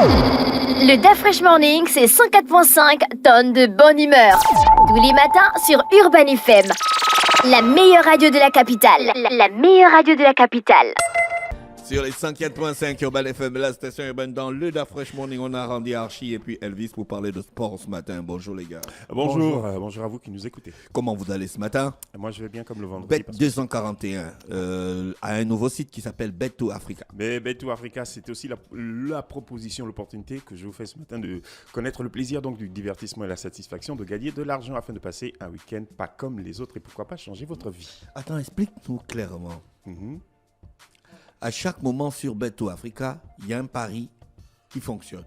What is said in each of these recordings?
Le Da Fresh Morning, c'est 104.5 tonnes de bonne humeur. Tous les matins sur Urban FM. La meilleure radio de la capitale. La meilleure radio de la capitale. Sur les 104.5 Urban FM, la station urbaine dans le Da Fresh Morning, on a Randy Archie et puis Elvis pour parler de sport ce matin. Bonjour les gars. Bonjour. Bonjour à vous qui nous écoutez. Comment vous allez ce matin? Moi je vais bien comme le vendredi. Bet 241 a un nouveau site qui s'appelle Bet2Africa. Mais Bet2Africa, c'était aussi la proposition, l'opportunité que je vous fais ce matin de connaître le plaisir donc du divertissement et la satisfaction de gagner de l'argent afin de passer un week-end pas comme les autres et pourquoi pas changer votre vie. Attends, explique-nous clairement. À chaque moment sur Bet2Africa, il y a un pari qui fonctionne.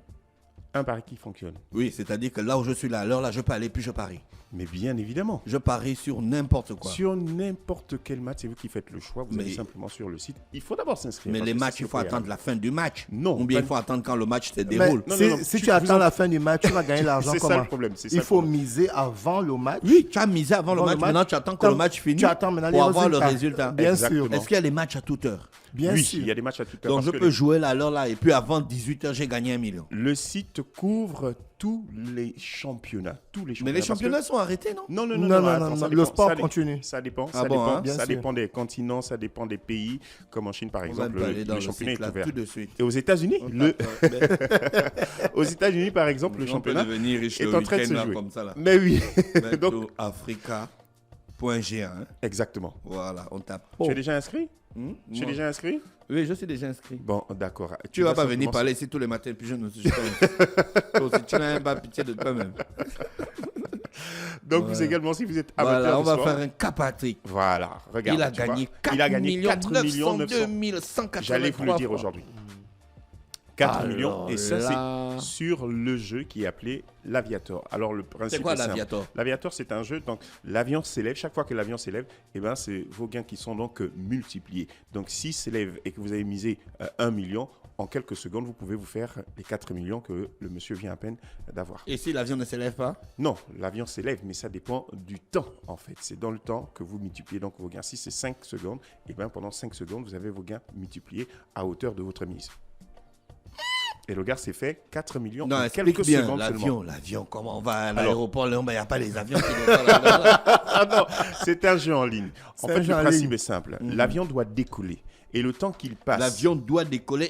Un pari qui fonctionne. Oui, c'est-à-dire que là où je suis là, à l'heure là, je peux aller puis je parie. Mais bien évidemment. Je parie sur n'importe quoi. Sur n'importe quel match, c'est vous qui faites le choix. Vous allez simplement sur le site. Il faut d'abord s'inscrire. Mais les matchs, il faut attendre la fin du match. Non. Ou bien il faut attendre quand le match se déroule. Non, si tu attends la fin du match, tu vas gagner l'argent comment? C'est ça le problème. Il faut miser avant le match. Oui, tu as misé avant le match. Maintenant, tu attends que le match finisse pour avoir le résultat. Bien sûr. Est-ce qu'il y a des matchs à toute heure? Bien sûr. Il y a des matchs à toute heure. Donc, je peux jouer là, alors là, et puis avant 18h, j'ai gagné 1 million. Le site couvre tous les championnats. Mais les championnats sont arrêtés, non? Non. Le sport continue. Ça dépend. Ça dépend des continents, ça dépend des pays. Comme en Chine, par exemple, le championnat est ouvert. Tout de suite. Et aux États-unis, aux États-Unis, par exemple, le championnat est en train de se jouer. Comme ça, là. Mais oui. Donc, Africa.ga. Exactement. Voilà, on tape. Tu es déjà inscrit? Tu es déjà inscrit? Oui, je suis déjà inscrit. Bon, d'accord. Tu ne vas pas venir parler ici tous les matins, puis je ne suis pas. Tu n'as même pas pitié de toi-même. Donc, vous également, si vous êtes amateur voilà, on de va sport, faire un cas Patrick. Voilà, regarde. Il a gagné 4 millions 902 183. J'allais vous le dire aujourd'hui. 4 Alors millions, et ça, là... c'est sur le jeu qui est appelé l'Aviator. Alors, le principe c'est quoi est simple. l'Aviator? L'Aviator, c'est un jeu, donc l'avion s'élève. Chaque fois que l'avion s'élève, eh ben, c'est vos gains qui sont donc multipliés. Donc, s'il s'élève et que vous avez misé 1 million, en quelques secondes, vous pouvez vous faire les 4 millions que le monsieur vient à peine d'avoir. Et si l'avion ne s'élève pas? Non, l'avion s'élève, mais ça dépend du temps, en fait. C'est dans le temps que vous multipliez donc vos gains. Si c'est 5 secondes, eh ben, pendant 5 secondes, vous avez vos gains multipliés à hauteur de votre mise. Et le gars s'est fait 4 millions en quelques secondes seulement. L'avion, comment on va à l'aéroport? Il n'y a pas les avions qui vont faire Ah non, c'est un jeu en ligne. En fait, le principe est simple. L'avion doit décoller. Et le temps qu'il passe... L'avion doit décoller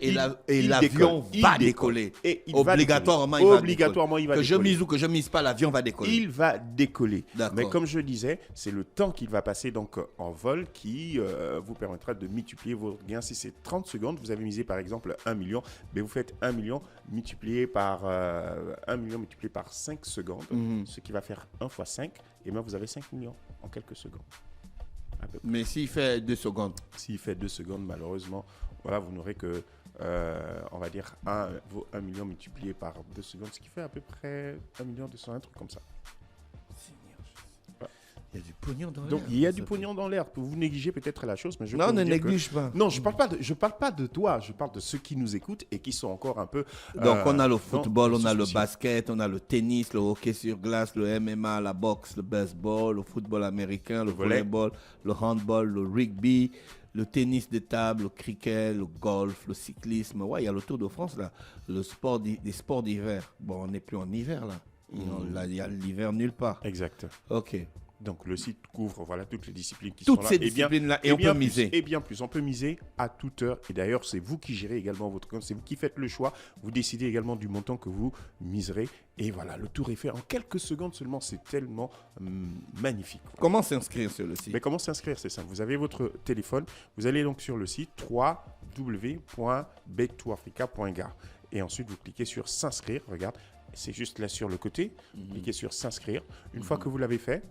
et l'avion va décoller. Et obligatoirement, il va décoller. Que je mise ou que je mise pas, l'avion va décoller. Il va décoller. D'accord. Mais comme je disais, c'est le temps qu'il va passer donc en vol qui vous permettra de multiplier vos gains. Si c'est 30 secondes, vous avez misé par exemple 1 million, mais vous faites 1 million multiplié par 5 secondes, ce qui va faire 1 fois 5, et bien vous avez 5 millions en quelques secondes. Mais s'il fait 2 secondes? S'il fait 2 secondes, malheureusement, voilà, vous n'aurez que, on va dire, 1 million multiplié par 2 secondes, ce qui fait à peu près 1 million 200, un truc comme ça. Il y a du pognon dans l'air. Donc, il y a du pognon dans l'air. Vous négligez peut-être la chose, mais je non, peux ne vous dire néglige pas. Non, je parle pas de toi. Je parle de ceux qui nous écoutent et qui sont encore un peu... Donc, on a le football, on a le basket, on a le tennis, le hockey sur glace, le MMA, la boxe, le baseball, le football américain, le volleyball, le handball, le rugby, le tennis de table, le cricket, le golf, le cyclisme. Ouais, il y a le Tour de France, là. Le sport des sports d'hiver. Bon, on n'est plus en hiver, là. Il y a l'hiver nulle part. Exact. OK. Donc, le site couvre toutes les disciplines qui sont là. Toutes ces disciplines-là, et on peut miser. Et bien plus, on peut miser à toute heure. Et d'ailleurs, c'est vous qui gérez également votre compte. C'est vous qui faites le choix. Vous décidez également du montant que vous miserez. Et voilà, le tour est fait en quelques secondes seulement. C'est tellement magnifique. Voilà. Comment s'inscrire sur le site? Mais comment s'inscrire? C'est simple. Vous avez votre téléphone. Vous allez donc sur le site www.bet2africa.ga. Et ensuite, vous cliquez sur s'inscrire. Regarde, c'est juste là sur le côté. Cliquez sur s'inscrire. Une fois que vous l'avez fait,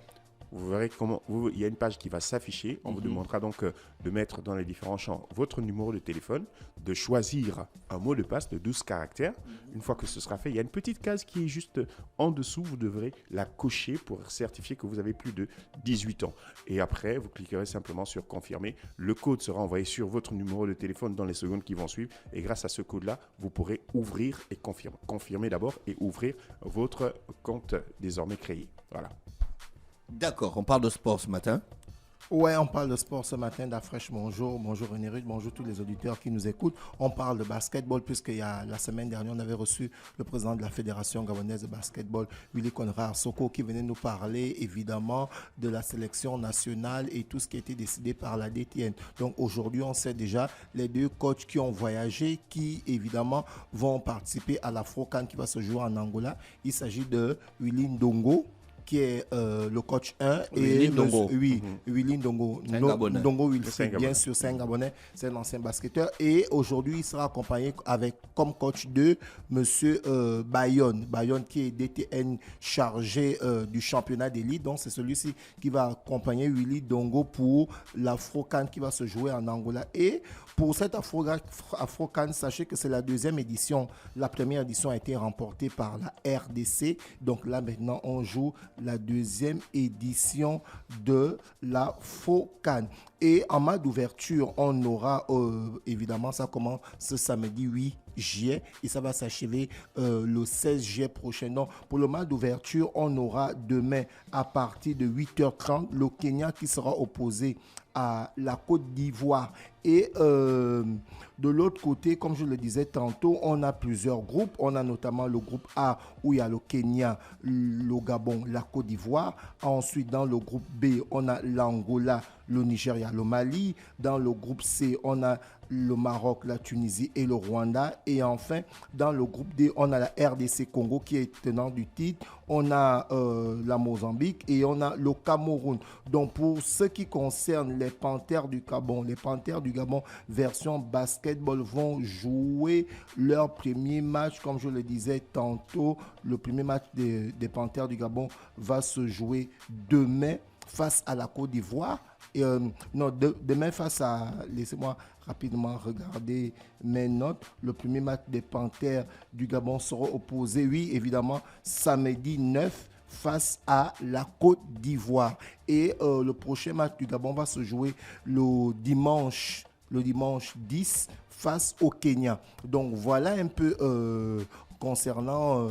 vous verrez comment il y a une page qui va s'afficher. On vous demandera donc de mettre dans les différents champs votre numéro de téléphone, de choisir un mot de passe de 12 caractères. Une fois que ce sera fait, il y a une petite case qui est juste en dessous. Vous devrez la cocher pour certifier que vous avez plus de 18 ans. Et après, vous cliquerez simplement sur confirmer. Le code sera envoyé sur votre numéro de téléphone dans les secondes qui vont suivre. Et grâce à ce code-là, vous pourrez ouvrir et confirmer. Confirmer d'abord et ouvrir votre compte désormais créé. Voilà. D'accord, on parle de sport ce matin. Ouais, on parle de sport ce matin. D'Afresh, bonjour. Bonjour René Rude, bonjour tous les auditeurs qui nous écoutent. On parle de basketball puisqu'il y a la semaine dernière, on avait reçu le président de la Fédération gabonaise de basketball, Willy Conrad Soko, qui venait nous parler évidemment de la sélection nationale et tout ce qui a été décidé par la DTN. Donc aujourd'hui, on sait déjà les deux coachs qui ont voyagé, qui évidemment vont participer à l'Afro-CAN qui va se jouer en Angola. Il s'agit de Willy Ndongo, qui est le coach 1 Willy et Ndongo. Willy Ndongo. Un Gabonais. Ndongo C'est un Wilfried, bien Gabonais. sûr, c'est un Gabonais, c'est un ancien basketteur. Et aujourd'hui, il sera accompagné avec comme coach de Monsieur Bayonne. Bayonne qui est DTN chargé du championnat d'élite. Donc c'est celui-ci qui va accompagner Willy Ndongo pour l'Afro-CAN qui va se jouer en Angola. Et pour cette Afro-CAN, sachez que c'est la deuxième édition. La première édition a été remportée par la RDC. Donc là maintenant, on joue la deuxième édition de la FOCAN. Et en match d'ouverture, on aura évidemment, ça commence ce samedi 8 juillet et ça va s'achever le 16 juillet prochain. Donc, pour le match d'ouverture, on aura demain à partir de 8h30 le Kenya qui sera opposé à la Côte d'Ivoire. Et de l'autre côté, comme je le disais tantôt, on a plusieurs groupes. On a notamment le groupe A où il y a le Kenya, le Gabon, la Côte d'Ivoire. Ensuite, dans le groupe B, on a l'Angola, le Nigeria, le Mali. Dans le groupe C, on a le Maroc, la Tunisie et le Rwanda. Et enfin, dans le groupe D, on a la RDC Congo qui est tenant du titre. On a la Mozambique et on a le Cameroun. Donc, pour ce qui concerne les Panthères du Gabon, version basketball vont jouer leur premier match. Comme je le disais tantôt, le premier match des Panthères du Gabon va se jouer demain face à la Côte d'Ivoire. Demain face à... Laissez-moi rapidement regarder mes notes. Le premier match des Panthères du Gabon sera opposé, oui, évidemment, samedi 9 face à la Côte d'Ivoire. Et le prochain match du Gabon va se jouer le dimanche 10 face au Kenya. Donc voilà un peu concernant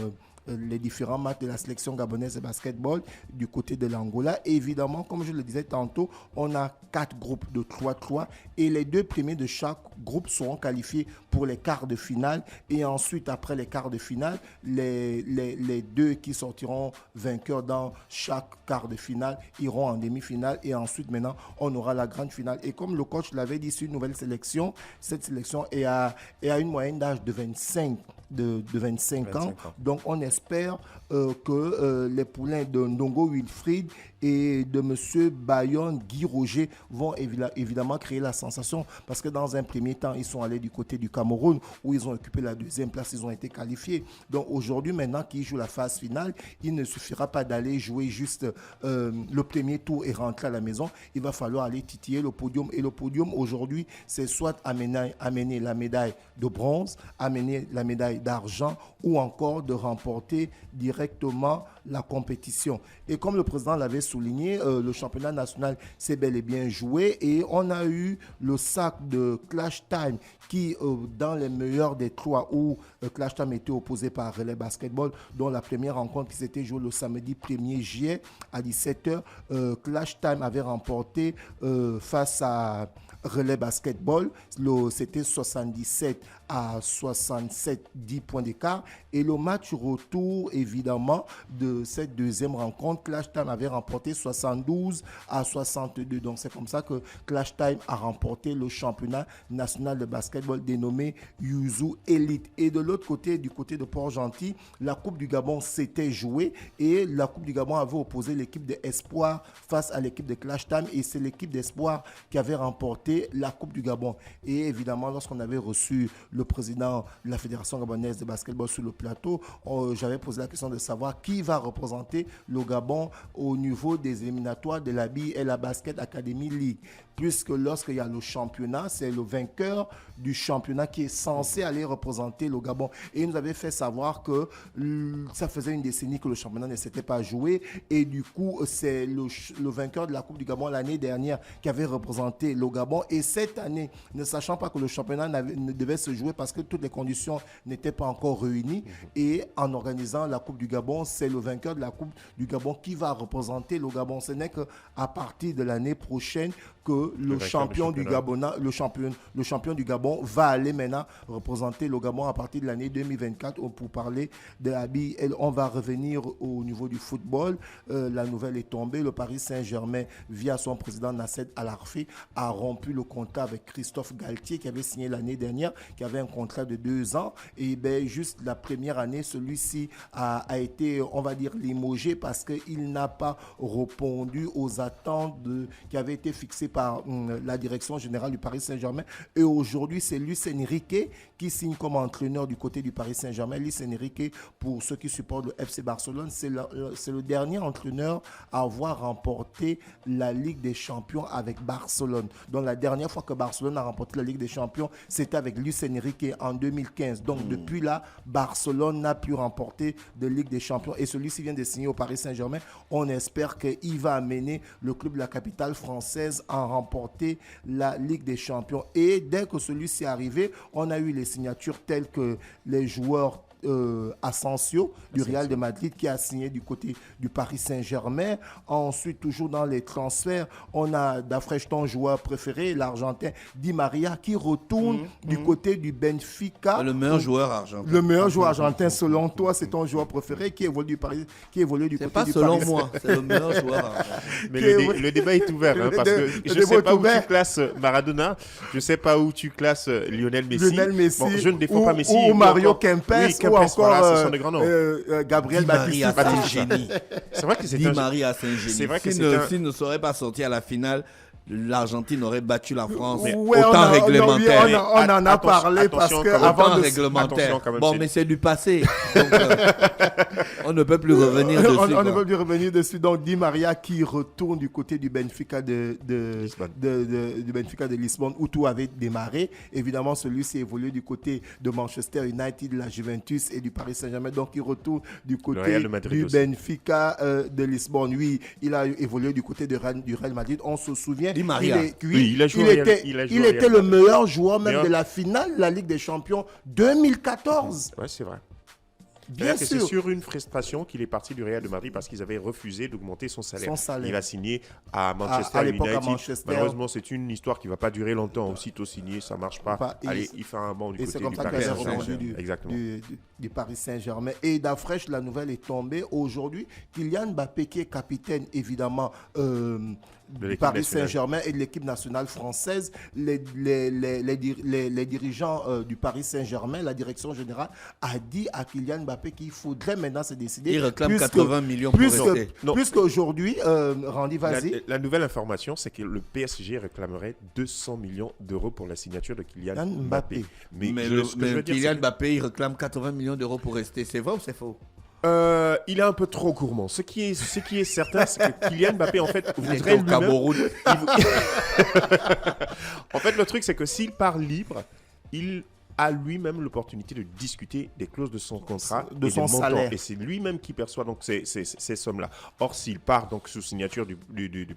les différents matchs de la sélection gabonaise de basketball du côté de l'Angola. Et évidemment, comme je le disais tantôt, on a 4 groupes de 3-3 et les 2 premiers de chaque groupe seront qualifiés pour les quarts de finale. Et ensuite, après les quarts de finale, les 2 qui sortiront vainqueurs dans chaque quart de finale iront en demi-finale. Et ensuite, maintenant, on aura la grande finale. Et comme le coach l'avait dit, c'est une nouvelle sélection. Cette sélection est à une moyenne d'âge de 25 ans. Donc, on espère que les poulains de Ndongo Wilfried et de M. Bayonne Guy Roger vont évidemment créer la sensation parce que dans un premier temps, ils sont allés du côté du Cameroun où ils ont occupé la deuxième place, ils ont été qualifiés. Donc aujourd'hui, maintenant qu'ils jouent la phase finale, il ne suffira pas d'aller jouer juste le premier tour et rentrer à la maison. Il va falloir aller titiller le podium. Et le podium aujourd'hui, c'est soit amener la médaille de bronze, amener la médaille d'argent ou encore de remporter directement la compétition. Et comme le président l'avait souligné, le championnat national s'est bel et bien joué et on a eu le sac de Clash Time qui, dans les meilleurs des 3 où Clash Time était opposé par Relais Basketball, dont la première rencontre qui s'était jouée le samedi 1er juillet à 17h, Clash Time avait remporté face à Relais Basketball, c'était 77 à 67, 10 points d'écart. Et le match retour, évidemment, de cette deuxième rencontre, Clash Time avait remporté 72 à 62. Donc, c'est comme ça que Clash Time a remporté le championnat national de basketball dénommé Yuzu Elite. Et de l'autre côté, du côté de Port-Gentil, la Coupe du Gabon s'était jouée et la Coupe du Gabon avait opposé l'équipe d'Espoir face à l'équipe de Clash Time. Et c'est l'équipe d'Espoir qui avait remporté la Coupe du Gabon. Et évidemment, lorsqu'on avait reçu le président de la Fédération gabonaise de basketball sur le plateau, j'avais posé la question de savoir qui va représenter le Gabon au niveau des éliminatoires de la BI et la Basket Academy League. puisque lorsqu'il y a le championnat, c'est le vainqueur du championnat qui est censé aller représenter le Gabon. Et il nous avait fait savoir que ça faisait une décennie que le championnat ne s'était pas joué. Et du coup, c'est le vainqueur de la Coupe du Gabon l'année dernière qui avait représenté le Gabon. Et cette année, ne sachant pas que le championnat ne devait se jouer parce que toutes les conditions n'étaient pas encore réunies, et en organisant la Coupe du Gabon, c'est le vainqueur de la Coupe du Gabon qui va représenter le Gabon. Ce n'est qu'à partir de l'année prochaine que le champion du du Gabon va aller maintenant représenter le Gabon à partir de l'année 2024. Pour parler de Abi, on va revenir au niveau du football. La nouvelle est tombée. Le Paris Saint-Germain, via son président Nasser Al-Khelaifi, a rompu le contrat avec Christophe Galtier qui avait signé l'année dernière, qui avait un contrat de 2 ans. Et bien, juste la première année, celui-ci a été, on va dire, limogé parce qu'il n'a pas répondu aux attentes qui avaient été fixées par la direction générale du Paris Saint-Germain. Et aujourd'hui, c'est Luis Enrique qui signe comme entraîneur du côté du Paris Saint-Germain. Luis Enrique, pour ceux qui supportent le FC Barcelone, c'est le dernier entraîneur à avoir remporté la Ligue des Champions avec Barcelone. Donc la dernière fois que Barcelone a remporté la Ligue des Champions, c'était avec Luis Enrique en 2015. Donc depuis là, Barcelone n'a plus remporté de Ligue des Champions. Et celui-ci vient de signer au Paris Saint-Germain. On espère qu'il va amener le club de la capitale française à remporter la Ligue des Champions. Et dès que celui-ci est arrivé, on a eu les signatures telles que les joueurs Asensio du Real de Madrid qui a signé du côté du Paris Saint-Germain. Ensuite, toujours dans les transferts, on a d'Afresh ton joueur préféré, l'Argentin Di Maria, qui retourne du côté du Benfica. Le meilleur joueur argentin. Le meilleur joueur argentin, selon toi, c'est ton joueur préféré qui évolue du Paris, qui évolue du côté du Paris. C'est pas selon moi, c'est le meilleur joueur argentin. Mais le débat est ouvert, parce que je ne sais pas où tu classes Maradona, je ne sais pas où tu classes Lionel Messi. Bon, je ne défends pas Messi. Ou Mario Kempes. Ou encore voilà, ce sont des grands noms. Gabriel Baptiste. Baptiste. C'est un génie. C'est vrai que c'est Di Maria, c'est un génie. C'est vrai que S'il ne serait pas sorti à la finale, l'Argentine aurait battu la France ouais, au temps réglementaire. On en a parlé parce que avant de réglementaire. Bon, mais c'est du passé. Donc, on ne peut plus revenir dessus. On ne peut plus revenir dessus. Donc, Di Maria qui retourne du côté du Benfica du Benfica de Lisbonne où tout avait démarré. Évidemment, celui-ci évolue du côté de Manchester United, de la Juventus et du Paris Saint-Germain. Donc, il retourne du côté du Benfica de Lisbonne. Oui, il a évolué du côté du Real Madrid. On se souvient. Di Maria. Il était le meilleur joueur même de la finale de la Ligue des Champions 2014. Ouais, c'est vrai. Bien sûr. C'est sur une frustration qu'il est parti du Real de Madrid parce qu'ils avaient refusé d'augmenter son salaire. Il a signé à Manchester United. Malheureusement, c'est une histoire qui ne va pas durer longtemps. Aussitôt signé, ça ne marche pas. Allez, il fait un banc du côté du Paris Saint-Germain. Du Paris Saint-Germain. Et d'Afresh, la nouvelle est tombée aujourd'hui. Kylian Mbappé, qui est capitaine, évidemment, du Paris Saint-Germain et de l'équipe nationale française, les dirigeants du Paris Saint-Germain, la direction générale, a dit à Kylian Mbappé qu'il faudrait maintenant se décider. Il réclame 80 millions pour rester. Puisqu'aujourd'hui, Randy, vas-y. La nouvelle information, c'est que le PSG réclamerait 200 millions d'euros pour la signature de Kylian Mbappé. Mais Kylian Mbappé, il réclame 80 millions d'euros pour rester. C'est vrai ou c'est faux? Il est un peu trop gourmand. Ce qui est certain, c'est que Kylian Mbappé, en fait, voudrait au Cameroun. En fait, le truc, c'est que s'il part libre, il a lui-même l'opportunité de discuter des clauses de son contrat, de son salaire. Et c'est lui-même qui perçoit donc ces sommes-là. Or, s'il part donc sous signature du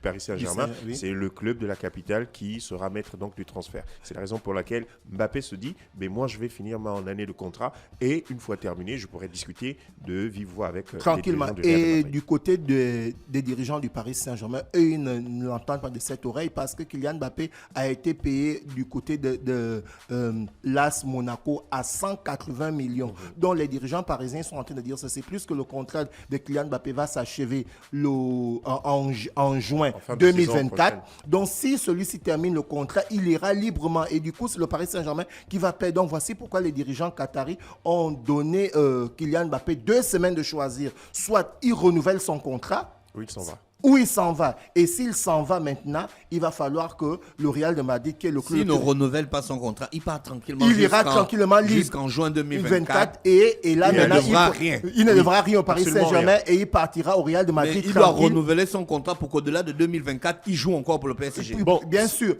Paris Saint-Germain, c'est le club de la capitale qui sera maître donc du transfert. C'est la raison pour laquelle Mbappé se dit, mais moi je vais finir mon année de contrat et une fois terminé, je pourrai discuter de vive voix avec tranquillement. Et du côté des dirigeants du Paris Saint-Germain, eux, ils ne l'entendent pas de cette oreille parce que Kylian Mbappé a été payé du côté de l'AS Monaco à 180 millions. Donc les dirigeants parisiens sont en train de dire que c'est plus que le contrat de Kylian Mbappé va s'achever en juin 2024. Donc si celui-ci termine le contrat, il ira librement. Et du coup, c'est le Paris Saint-Germain qui va payer. Donc voici pourquoi les dirigeants qataris ont donné Kylian Mbappé 2 semaines de choisir. Soit il renouvelle son contrat. Oui, il s'en va. où il s'en va. Et s'il s'en va maintenant, il va falloir que le Real de Madrid, qui est le club... S'il ne renouvelle pas son contrat, il part tranquillement il ira tranquillement libre jusqu'en juin 2024. Et là, il maintenant, ne devra rien. Il ne devra rien au Paris absolument Saint-Germain rien. et il partira au Real de Madrid. Mais il doit renouveler son contrat pour qu'au-delà de 2024, il joue encore pour le PSG. Bon, bien sûr.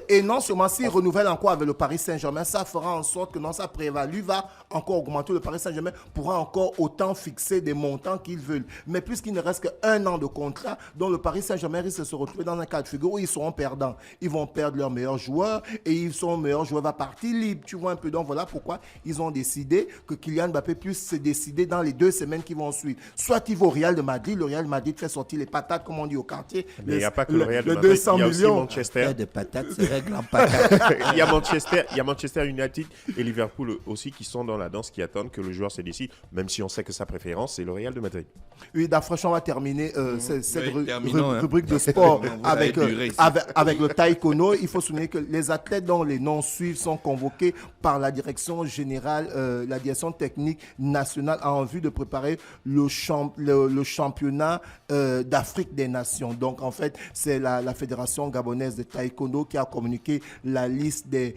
Et non seulement s'il renouvelle encore avec le Paris Saint-Germain, ça fera en sorte que non, sa prévalue va encore augmenter. Le Paris Saint-Germain pourra encore autant fixer des montants qu'ils veulent. Mais puisqu'il ne reste qu'un an de contrat, donc le Paris Saint-Germain risque de se retrouver dans un cas de figure où ils seront perdants. Ils vont perdre leur meilleur joueur et son meilleur joueur va partir libre. Tu vois un peu. Donc voilà pourquoi ils ont décidé que Kylian Mbappé puisse se décider dans les 2 semaines qui vont suivre. Soit il va au Real de Madrid, le Real de Madrid fait sortir les patates, comme on dit au quartier. Mais il n'y a pas que le Real de Madrid, 200 il y a aussi millions. Manchester. De patates, c'est règle en patates. Il y a Manchester United et Liverpool aussi qui sont dans la danse, qui attendent que le joueur se décide, même si on sait que sa préférence, c'est le Real de Madrid. Oui, franchement, on va terminer cette terminons, rubrique de sport Vous avec, avez duré ici. avec le taekwondo. Il faut souligner que les athlètes dont les noms suivent sont convoqués par la direction générale, la direction technique nationale en vue de préparer le championnat d'Afrique des Nations. Donc, en fait, c'est la Fédération gabonaise de taekwondo qui a communiqué la liste des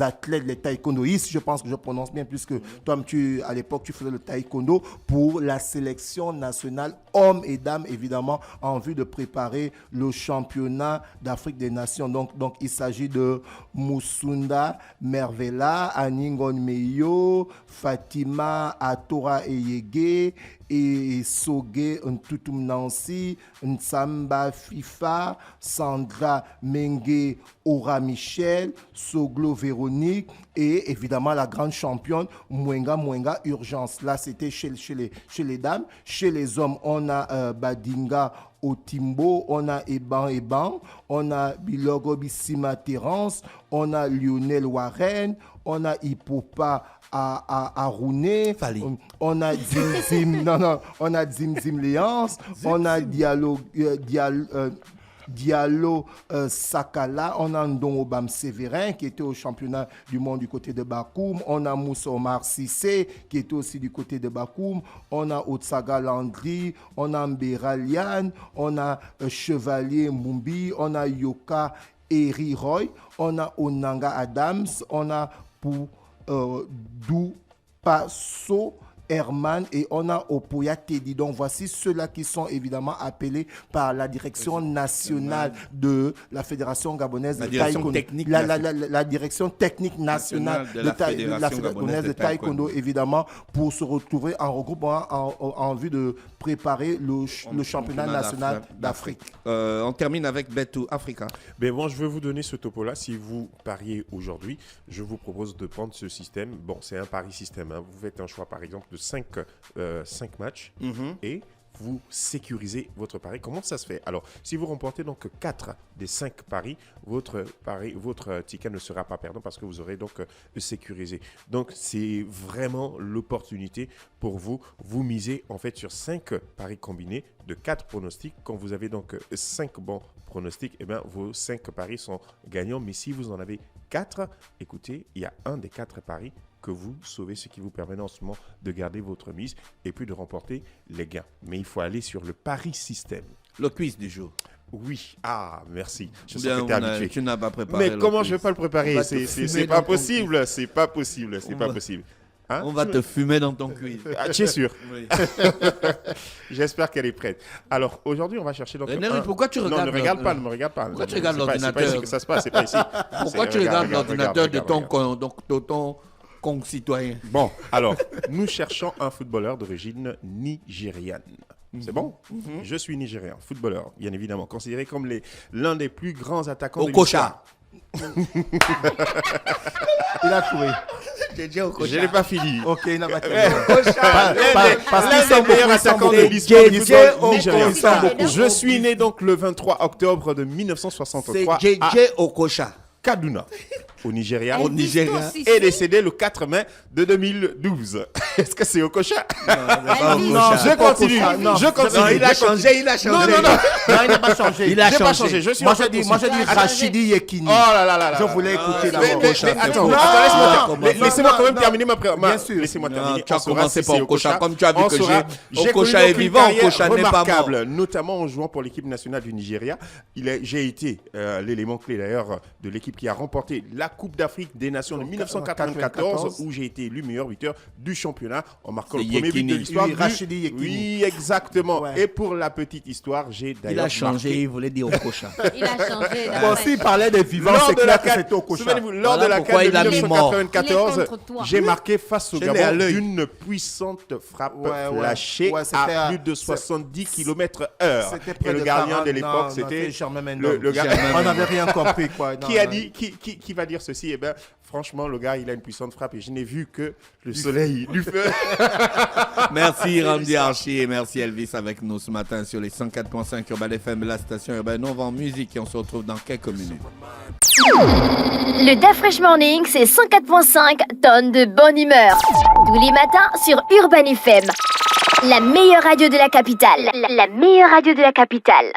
athlètes, les taekwondoïstes, je pense que je prononce bien, puisque toi, à l'époque, tu faisais le taekwondo pour la sélection nationale hommes et dames, évidemment, en vue de préparer le championnat d'Afrique des Nations. Donc il s'agit de Moussunda Mervela, Aningon Meyo, Fatima Atora Eyege, et Soge Ntutum Nancy, Nsamba FIFA, Sandra Mengue Ora Michel, Soglo Véronique et évidemment la grande championne Mwenga Urgence. Là, c'était chez les dames. Chez les hommes, on a Badinga Otimbo, on a Eban, on a Bilogo Bissima Terence, on a Lionel Warren, on a Hippopa à Rouné, on a Zim Léance, on a Diallo Sakala, on a Ndon Obam Sévérin qui était au championnat du monde du côté de Bakoum, on a Moussa Omar Sissé qui était aussi du côté de Bakoum, on a Otsaga Landry, on a Mbera Liane, on a Chevalier Mumbi, on a Yoka Eri Roy, on a Onanga Adams, on a Doupasso Herman et on a Opoya Teddy. Donc voici ceux-là qui sont évidemment appelés par la direction nationale de la Fédération gabonaise de taekwondo. La direction technique nationale de la Fédération gabonaise de taekwondo, évidemment, pour se retrouver en regroupement en vue de préparer le championnat national d'Afrique. On termine avec Bet2 Africa. Ben bon, je vais vous donner ce topo-là. Si vous pariez aujourd'hui, je vous propose de prendre ce système. Bon, c'est un pari système. Hein. Vous faites un choix, par exemple, de 5 matchs et vous sécurisez votre pari. Comment ça se fait? Alors, si vous remportez donc 4 des 5 paris, votre ticket ne sera pas perdant parce que vous aurez donc sécurisé. Donc, c'est vraiment l'opportunité pour vous. Vous misez en fait sur 5 paris combinés de 4 pronostics. Quand vous avez donc 5 bons pronostics, eh bien, vos 5 paris sont gagnants. Mais si vous en avez 4, écoutez, il y a un des 4 paris que vous sauvez, ce qui vous permet en ce moment de garder votre mise et puis de remporter les gains. Mais il faut aller sur le pari système. Le quiz du jour. Oui, merci. Je Bien, sais que tu es habitué. Tu n'as pas préparé. Mais comment je ne vais pas le préparer? C'est pas possible. C'est pas possible. C'est pas possible. Hein? On va te fumer dans ton quiz. Ah, tu es sûr? Oui. J'espère qu'elle est prête. Alors, aujourd'hui, on va chercher... Donc, pourquoi tu regardes... Non, ne me regarde pas. Pourquoi tu regardes l'ordinateur? C'est pas ici que ça se passe, c'est pas ici. Pourquoi tu regardes l'ordinateur de ton concitoyen? Bon, alors, nous cherchons un footballeur d'origine nigériane. C'est bon? Je suis nigérien, footballeur, bien évidemment, considéré comme l'un des plus grands attaquants de l'histoire. Il a trouvé. Je n'ai pas fini. Ok, il n'a pas trouvé. L'un des meilleurs attaquants de l'histoire nigérienne. Je suis né donc le 23 octobre de 1963 C'est à JJ Okocha. Kaduna, au Nigeria. Au Nigeria. Et décédé le 4 mai de 2012. Est-ce que c'est Okocha? Non, Je continue. Non, Je continue. Non, il a changé, il a changé. Non, il n'a pas changé. Il a J'ai pas changé. changé. Je suis Moi, en fait j'ai dit Rachidi Yekini. Oh là là là là. Je voulais écouter Mais d'abord. attends, Non, laissez-moi quand même non, terminer ma bien sûr. Laissez-moi Non, terminer. tu as On saura commencé si par c'est Okocha. Comme tu as vu On que saura. J'ai Okocha connu est donc une vivant, carrière Okocha n'est pas mort. remarquable, notamment en jouant pour l'équipe nationale du Nigeria. J'ai été l'élément clé d'ailleurs de l'équipe qui a remporté la Coupe d'Afrique des Nations de 1994 où j'ai été élu meilleur buteur du championnat en marquant le C'est premier but de Yekini. l'histoire. Oui, Rachidi Yekini. Oui, exactement. Ouais. Et pour la petite histoire, j'ai Il d'ailleurs a changé, marqué il voulait dire Okocha. Il a changé. Bon, s'il parlait des vivants, lors c'est de la clair que CAN, c'était au Kocha. souvenez-vous, lors Voilà de la pourquoi CAN il a de mis mort. 1994, Il est contre toi. j'ai marqué face au Je l'ai à Gabon l'œil. une puissante frappe Ouais, ouais. flashée Ouais, c'était à à- plus de 70 km/h. C'était Et près le de gardien 40. de l'époque, Non, c'était Germain le Mendon. gars. On n'avait rien compris, quoi. Qui a dit, qui va dire ceci? Eh bien, franchement, le gars, il a une puissante frappe et je n'ai vu que le soleil, du feu. Merci Randy Archie et merci Elvis avec nous ce matin sur les 104.5 Urban FM, la station Urban Nova en musique et on se retrouve dans quelques minutes. Le DAF Fresh Morning, c'est 104.5 tonnes de bonne humeur. Tous les matins sur Urban FM. La meilleure radio de la capitale. La meilleure radio de la capitale.